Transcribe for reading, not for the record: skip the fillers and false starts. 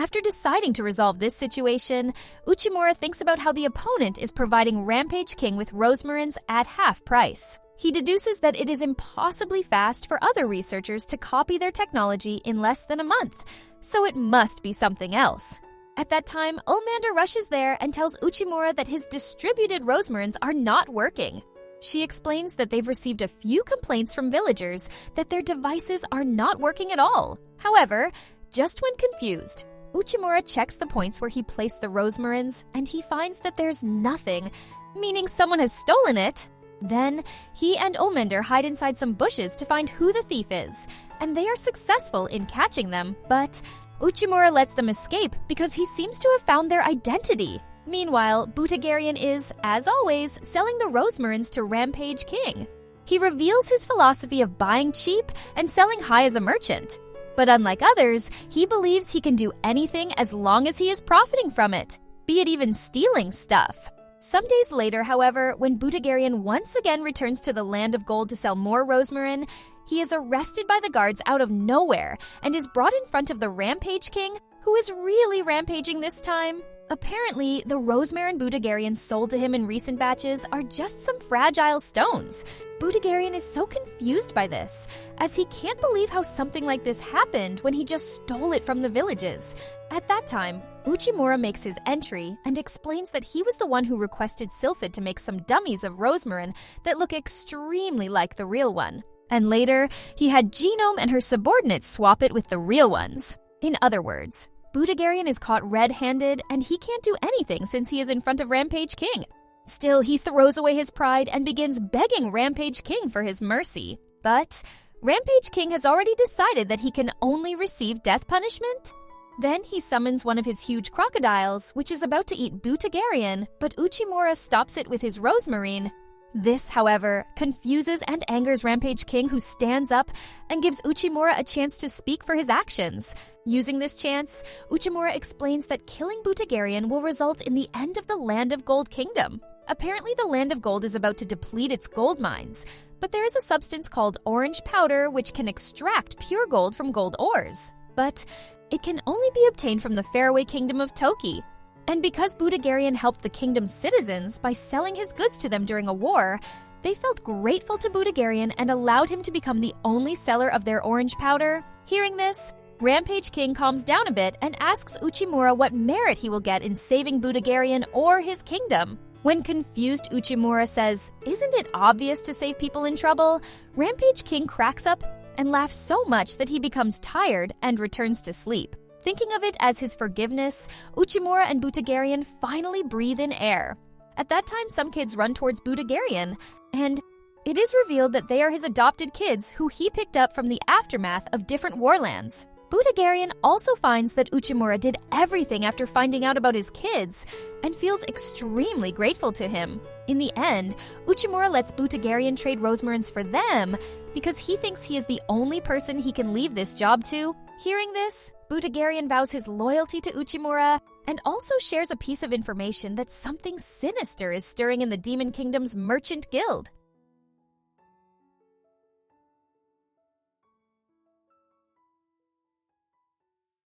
After deciding to resolve this situation, Uchimura thinks about how the opponent is providing Rampage King with rosmarins at half price. He deduces that it is impossibly fast for other researchers to copy their technology in less than a month, so it must be something else. At that time, Ulmander rushes there and tells Uchimura that his distributed rosmarins are not working. She explains that they've received a few complaints from villagers that their devices are not working at all. However, just when confused, Uchimura checks the points where he placed the rosmarins and he finds that there's nothing, meaning someone has stolen it. Then, he and Ulmander hide inside some bushes to find who the thief is, and they are successful in catching them, but Uchimura lets them escape because he seems to have found their identity. Meanwhile, Butagarian is, as always, selling the rosmarins to Rampage King. He reveals his philosophy of buying cheap and selling high as a merchant. But unlike others, he believes he can do anything as long as he is profiting from it, be it even stealing stuff. Some days later, however, when Butagarian once again returns to the Land of Gold to sell more rosmarin, he is arrested by the guards out of nowhere and is brought in front of the Rampage King, who is really rampaging this time. Apparently, the rosmarin Butagarian sold to him in recent batches are just some fragile stones. Butagarian is so confused by this, as he can't believe how something like this happened when he just stole it from the villages. At that time, Uchimura makes his entry and explains that he was the one who requested Sylphid to make some dummies of rosmarin that look extremely like the real one. And later, he had Genome and her subordinates swap it with the real ones. In other words, Butagarian is caught red-handed, and he can't do anything since he is in front of Rampage King. Still, he throws away his pride and begins begging Rampage King for his mercy. But Rampage King has already decided that he can only receive death punishment. Then he summons one of his huge crocodiles, which is about to eat Butagarian, but Uchimura stops it with his rosmarine. This, however, confuses and angers Rampage King, who stands up and gives Uchimura a chance to speak for his actions. Using this chance, Uchimura explains that killing Butagarian will result in the end of the Land of Gold Kingdom. Apparently, the Land of Gold is about to deplete its gold mines, but there is a substance called orange powder which can extract pure gold from gold ores. But it can only be obtained from the faraway kingdom of Toki. And because Butagarian helped the kingdom's citizens by selling his goods to them during a war, they felt grateful to Butagarian and allowed him to become the only seller of their orange powder. Hearing this, Rampage King calms down a bit and asks Uchimura what merit he will get in saving Butagarian or his kingdom. When confused, Uchimura says, "Isn't it obvious to save people in trouble?" Rampage King cracks up and laughs so much that he becomes tired and returns to sleep. Thinking of it as his forgiveness, Uchimura and Butagarian finally breathe in air. At that time, some kids run towards Butagarian, and it is revealed that they are his adopted kids who he picked up from the aftermath of different warlands. Butagarian also finds that Uchimura did everything after finding out about his kids and feels extremely grateful to him. In the end, Uchimura lets Butagarian trade rosmarins for them because he thinks he is the only person he can leave this job to. Hearing this, Butagarian vows his loyalty to Uchimura and also shares a piece of information that something sinister is stirring in the Demon Kingdom's merchant guild.